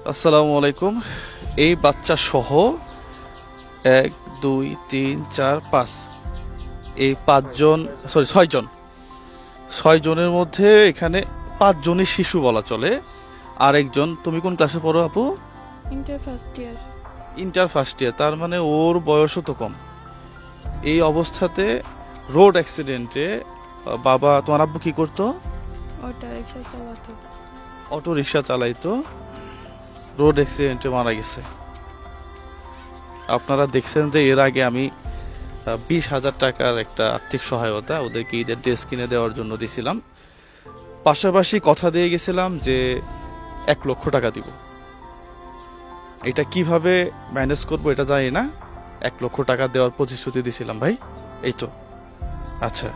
আসসালামু আলাইকুম। এই বাচ্চা সহ 1 2 3 4 5 এই 6 জনের মধ্যে এখানে 5 জনই শিশু বলা চলে। আরেকজন, তুমি কোন ক্লাসে পড়ো আপু? Inter first year. Inter first year, তার মানে ওর বয়সও তো কম। এই অবস্থাতে রোড অ্যাক্সিডেন্টে বাবা, তোমার আব্বু কি করতো? অটো রিক্সা চালাতো। অটো রিক্সা চালাইতো, রোড অ্যাক্সিডেন্টে মারা গেছে। আপনারা দেখছেন যে এর আগে আমি 20,000 টাকার একটা আর্থিক সহায়তা ওদেরকে ঈদের ড্রেস কিনে দেওয়ার জন্য দিছিলাম। পাশাপাশি কথা দিয়ে গেছিলাম যে 1 লক্ষ টাকা দিব। এটা কিভাবে ম্যানেজ করবো এটা জানি না, 1 লক্ষ টাকা দেওয়ার প্রতিশ্রুতি দিছিলাম ভাই। এই তো, আচ্ছা,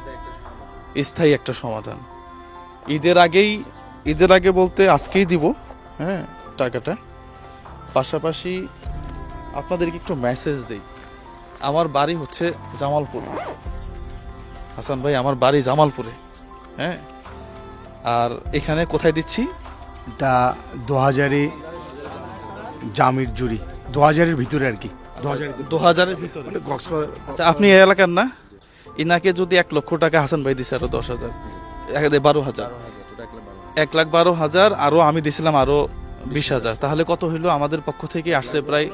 স্থায়ী একটা সমাধান। ঈদের আগে বলতে আজকেই দিব, হ্যাঁ, টাকাটা। পাশাপাশি আপনাদেরকে একটু মেসেজ দেই। আমার বাড়ি হচ্ছে জামালপুর, হাসান ভাই, আমার বাড়ি জামালপুরে, হ্যাঁ। আর এখানে কোথায় দিচ্ছি? তা 2000-এ জামির জুড়ি 2000-এর ভিতরে আর কি, 2000-এর ভিতরে। মানে কক্সবাজার। আচ্ছা, আপনি এই এলাকার না? ইনাকে যদি 1 লক্ষ টাকা হাসান ভাই দিছে, আরো 10,000, 12,000, 1,12,000, আরো আমি দিছিলাম আরো 20,000, তাহলে কত হইলো? আমাদের পক্ষ থেকে আসছে প্রায়,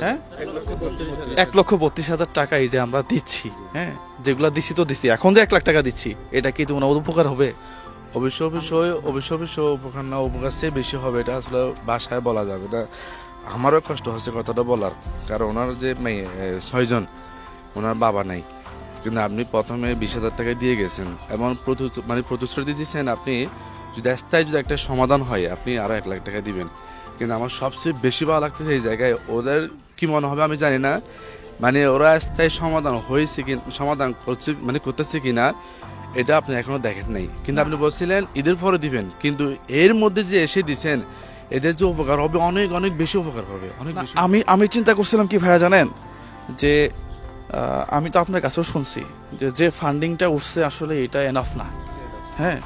হ্যাঁ, 1,32,000 টাকা এই যে আমরা দিচ্ছি, হ্যাঁ। যেগুলা দিছি তো দিচ্ছি, এখন যে 1 লাখ টাকা দিচ্ছি, এটা কি তোমার উপকার হবে? অবশ্য উপকার না, উপকার চেয়ে বেশি হবে, এটা আসলে বাসায় বলা যাবে না। আমারও কষ্ট হচ্ছে কথাটা বলার, কারণ ওনার যে মেয়ে 6 জন, ওনার বাবা নাই। কিন্তু আপনি প্রথমে 20,000 টাকা দিয়ে গেছেন, এমন প্রতিশ্রুতি দিয়েছেন আপনি যদি একটা সমাধান হয় আপনি আরো 1 লাখ টাকা দিবেন। কিন্তু আমার সবচেয়ে বেশি ভালো লাগতেছে এই জায়গায় ওদের কি মনে হবে আমি জানি না, ওরা স্থায়ী সমাধান হয়েছে কি, সমাধান করতেছে কিনা এটা আপনি এখনো দেখেন নাই। কিন্তু আপনি বলছিলেন ঈদের পরে দিবেন, কিন্তু এর মধ্যে যে এসে দিছেন, এদের যে উপকার হবে অনেক অনেক বেশি উপকার হবে, অনেক বেশি। আমি চিন্তা করছিলাম কি ভাইয়া জানেন, যে আমি তো আপনার কাছেও শুনছি যে ফান্ডিংটা উঠছে আসলে এটা এনাফ না, হ্যাঁ।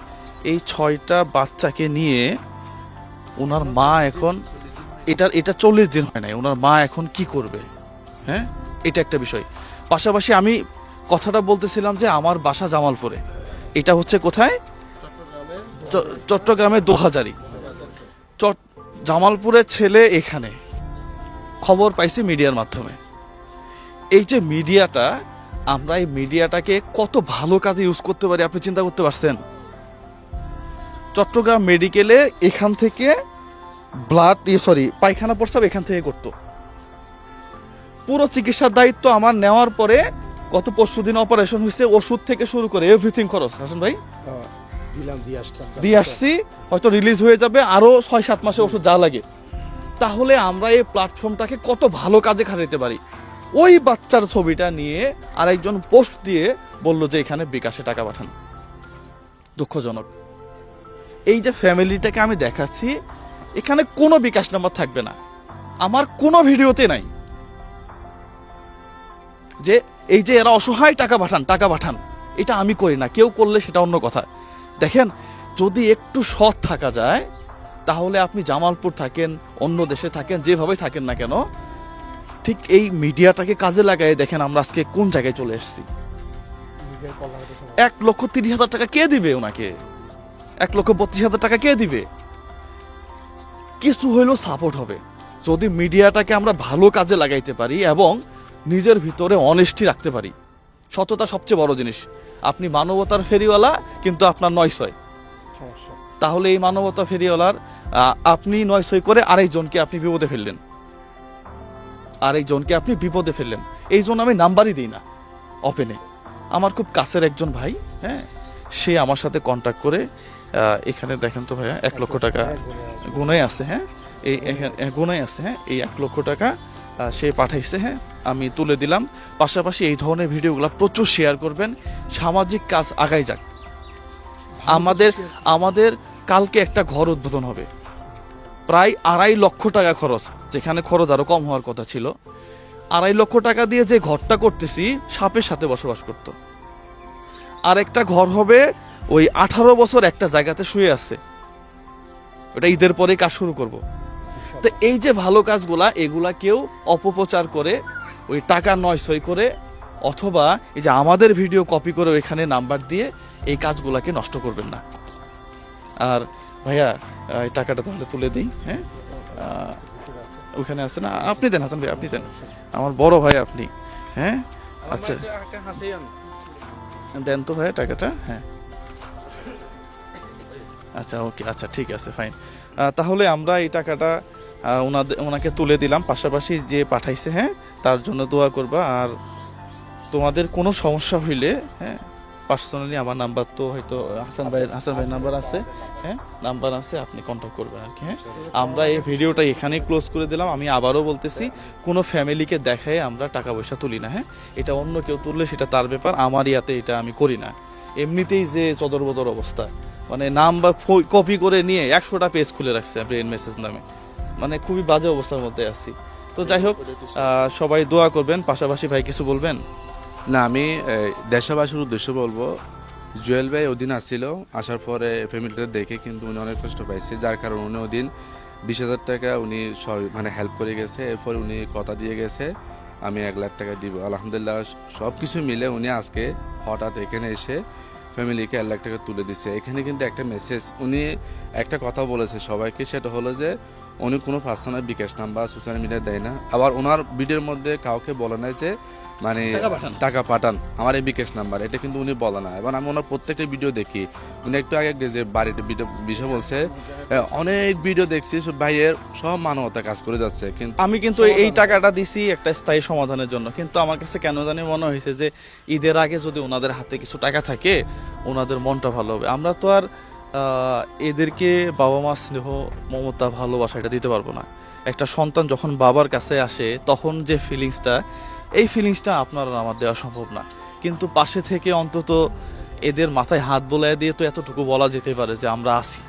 এই 6টা বাচ্চাকে নিয়ে ওনার মা এখন, এটা 40 দিন হয় নাই, ওনার মা এখন কি করবে, হ্যাঁ, এটা একটা বিষয়। পাশাপাশি আমি কথাটা বলতেছিলাম যে আমার বাসা জামালপুরে, এটা হচ্ছে কোথায়? চট্টগ্রামে 2000-ই। জামালপুরের ছেলে এখানে, খবর পাইছি মিডিয়ার মাধ্যমে। এই যে মিডিয়াটা, আমরা এই মিডিয়াটাকে কত ভালো কাজে ইউজ করতে পারি আপনি চিন্তা করতে পারছেন? চট্টগ্রাম মেডিকেলে এখান থেকে পায়খানা প্রস্রাব এখান থেকে করতো। পুরো চিকিৎসার দায়িত্ব আমার নেওয়ার পরে গত পরশুদিন অপারেশন হয়েছে, ওষুধ থেকে শুরু করে এভরিথিং খরচ হাসান ভাই দিয়ে আসছি। হয়তো রিলিজ হয়ে যাবে আরো 6-7 মাসে ওষুধ যা লাগে। তাহলে আমরা এই প্ল্যাটফর্মটাকে কত ভালো কাজে খাটাইতে পারি। ওই বাচ্চার ছবিটা নিয়ে আরেকজন পোস্ট দিয়ে বলল যে এখানে বিকাশে টাকা পাঠান। দুঃখজনক। এই যে ফ্যামিলিটাকে আমি দেখাচ্ছি, এখানে কোনো বিকাশ নাম্বার থাকবে না, আমার কোনো ভিডিওতে নাই যে এই যে এরা অসহায় টাকা পাঠান। এটা আমি করি না, কেউ করলে সেটা অন্য কথা। দেখেন, যদি একটু সৎ থাকা যায়, তাহলে আপনি জামালপুর থাকেন, অন্য দেশে থাকেন, যেভাবে থাকেন না কেন, ঠিক এই মিডিয়াটাকে কাজে লাগাই দেখেন আমরা আজকে কোন জায়গায় চলে এসেছি। 1,30,000 টাকা কে দিবে ওনাকে? 1,32,000 টাকা কে দিবে? কিছু হইলেও সাপোর্ট হবে যদি মিডিয়াটাকে আমরা ভালো কাজে লাগাইতে পারি এবং নিজের ভিতরে অনেস্টি রাখতে পারি। সততা সবচেয়ে বড় জিনিস। আপনি মানবতার ফেরিওয়ালা, কিন্তু আপনার 900, তাহলে এই মানবতা ফেরিওয়ালার আপনি 900 করে আরেকজনকে আপনি বিপদে ফেললেন। এই জন্য আমি নাম্বারই দিই না ওপেনে। আমার খুব কাছের একজন ভাই, হ্যাঁ, সে আমার সাথে কন্ট্যাক্ট করে, এখানে দেখেন তো ভাইয়া 1 লক্ষ টাকা গুনাই আছে, হ্যাঁ, এই গুনাই আছে, হ্যাঁ, এই 1 লক্ষ টাকা সে পাঠাইছে, হ্যাঁ, আমি তুলে দিলাম। পাশাপাশি এই ধরনের ভিডিওগুলো প্রচুর শেয়ার করবেন, সামাজিক কাজ আগাই যাক। আমাদের কালকে একটা ঘর উদ্বোধন হবে, প্রায় 2.5 লক্ষ টাকা খরচ, যেখানে খরচ আরো কম হওয়ার কথা ছিল। 2.5 লক্ষ টাকা দিয়ে যে ঘরটা করতেছি, সাপের সাথে বসবাস করত। আর একটা ঘর হবে ওই 18 বছর একটা জায়গাতে শুয়ে আছে, ওটা ঈদের পরে কাজ শুরু করব। তো এই যে ভালো কাজগুলা এগুলা কেউ অপপ্রচার করে ওই টাকা নয়ছয় করে অথবা এই যে আমাদের ভিডিও কপি করে ওইখানে নাম্বার দিয়ে এই কাজগুলাকে নষ্ট করবেন না। আর ভাইয়া এই টাকাটা তাহলে তুলে দিই, হ্যাঁ ওখানে আছে না, আপনি দেন হাসান ভাই, আপনি দেন, আমার বড় ভাই আপনি, হ্যাঁ আচ্ছা দেন তো ভাইয়া টাকাটা, হ্যাঁ আচ্ছা ওকে, আচ্ছা ঠিক আছে ফাইন। তাহলে আমরা এই টাকাটা ওনাকে তুলে দিলাম, পাশাপাশি যে পাঠাইছে হ্যাঁ তার জন্য দোয়া করবা। আর তোমাদের কোনো সমস্যা হইলে হ্যাঁ পার্সোনালি আমার নাম্বার তো হয়তো হাসান ভাইয়ের নাম্বার আছে, হ্যাঁ নাম্বার আছে, আপনি কন্ট্যাক্ট করবেন আর কি। হ্যাঁ আমরা এই ভিডিওটা এখানেই ক্লোজ করে দিলাম। আমি আবারও বলতেছি, কোনো ফ্যামিলিকে দেখায় আমরা টাকা পয়সা তুলি না, হ্যাঁ এটা অন্য কেউ তুললে সেটা তার ব্যাপার, আমার ইয়াতে এটা আমি করি না। এমনিতেই যে চদর বদর অবস্থা, মানে নাম্বার কপি করে নিয়ে 100টা পেজ খুলে রাখছে ব্রেন মেসেজ নামে, মানে খুবই বাজে অবস্থার মধ্যে আছি। তো যাই হোক সবাই দোয়া করবেন, পাশাপাশি ভাই কিছু বলবেন? না, আমি দেশবাসীর উদ্দেশ্যে বলবো, জুয়েল ভাই ওদিন আসছিল, আসার পরে ফ্যামিলিটা দেখে কিন্তু উনি অনেক কষ্ট পাইছে, যার কারণে উনি ওদিন 20,000 টাকা উনি মানে হেল্প করে গেছে। এরপর উনি কথা দিয়ে গেছে আমি 1 লাখ টাকা দিব। আলহামদুলিল্লাহ সব কিছু মিলে উনি আজকে হঠাৎ এখানে এসে ফ্যামিলিকে 1 লাখ টাকা তুলে দিছে। এখানে কিন্তু একটা মেসেজ, উনি একটা কথা বলেছে সবাইকে, সেটা হলো যে উনি কোনো পার্সোনাল বিকাশ নাম্বার সোশ্যাল মিডিয়ায় দেয় না। আবার ওনার ভিডিওর মধ্যে কাউকে বলে নাই যে মানে টাকা পাঠান আমার এই বিকাশ নাম্বার, এটা কিন্তু উনি বলে না। এবং আমি ওনার প্রত্যেকটা ভিডিও দেখি, উনি একটু আগে যে বাড়িতে বিষয় বলছে, অনেক ভিডিও দেখছি ভাইয়ের সব মানবতা কাজ করে যাচ্ছে। কিন্তু আমি কিন্তু এই টাকাটা দিছি একটা স্থায়ী সমাধানের জন্য, কিন্তু আমার কাছে কেন জানি মনে হয়েছে যে ঈদের আগে যদি ওনাদের হাতে কিছু টাকা থাকে ওনাদের মনটা ভালো হবে। আমরা তো আর এদেরকে বাবা মা স্নেহ মমতা ভালোবাসা এটা দিতে পারবো না। একটা সন্তান যখন বাবার কাছে আসে তখন যে ফিলিংসটা, এই ফিলিংসটা আপনার আমার দেওয়া সম্ভব না। কিন্তু পাশে থেকে অন্তত এদের মাথায় হাত বোলায় দিয়ে তো এতটুকু বলা যেতে পারে যে আমরা আছি।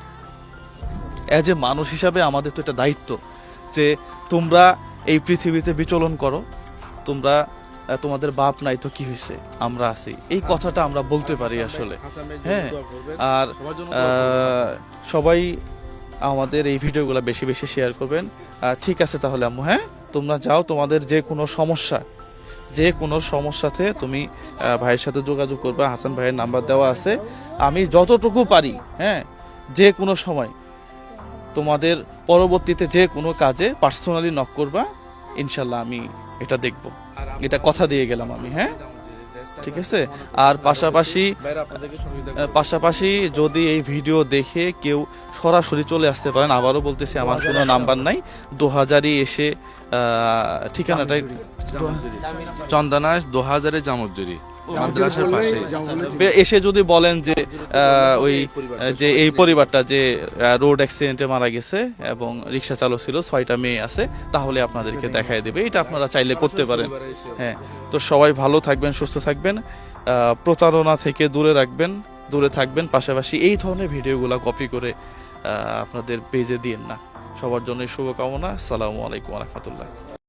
অ্যাজ এ মানুষ হিসাবে আমাদের তো এটা দায়িত্ব যে তোমরা এই পৃথিবীতে বিচরণ করো, তোমরা তোমাদের বাপ নাই তো কি হয়েছে, আমরা আছি, এই কথাটা আমরা বলতে পারি আসলে। হ্যাঁ আর সবাই আমাদের এই ভিডিওগুলো বেশি বেশি শেয়ার করবেন। ঠিক আছে তাহলে আম্মু, হ্যাঁ তোমরা যাও, তোমাদের যে কোনো সমস্যাতে তুমি ভাইয়ের সাথে যোগাযোগ করবে, হাসান ভাইয়ের নাম্বার দেওয়া আছে। আমি যতটুকু পারি হ্যাঁ যে কোনো সময় তোমাদের পরবর্তীতে যে কোনো কাজে পার্সোনালি নক করবা, ইনশাল্লাহ আমি এটা দেখব, এটা কথা দিয়ে গেলাম আমি। হ্যাঁ ঠিক আছে। আর পাশাপাশি যদি এই ভিডিও দেখে কেউ সরাসরি চলে আসতে পারেন, আবারও বলতেছি আমার কোনো নাম্বার নাই, 2000 এসে ঠিকানাটাই চন্দনাশ 2000 জামুজুরি মাদ্রাসার পাশে এসে যদি বলেন যে ওই যে এই পরিবারটা যে রোড অ্যাক্সিডেন্টে মারা গেছে এবং রিক্সা চালক ছিল, 6টা মেয়ে আছে, তাহলে আপনাদেরকে দেখাই দেবে। এটা আপনারা চাইলে করতে পারেন। হ্যাঁ তো সবাই ভালো থাকবেন, সুস্থ থাকবেন, প্রতারণা থেকে দূরে থাকবেন। পাশাপাশি এই ধরনের ভিডিওগুলো কপি করে আপনাদের পেজে দিয়েন না। সবার জন্য শুভকামনা। আসসালামু আলাইকুম ওয়া রাহমাতুল্লাহ।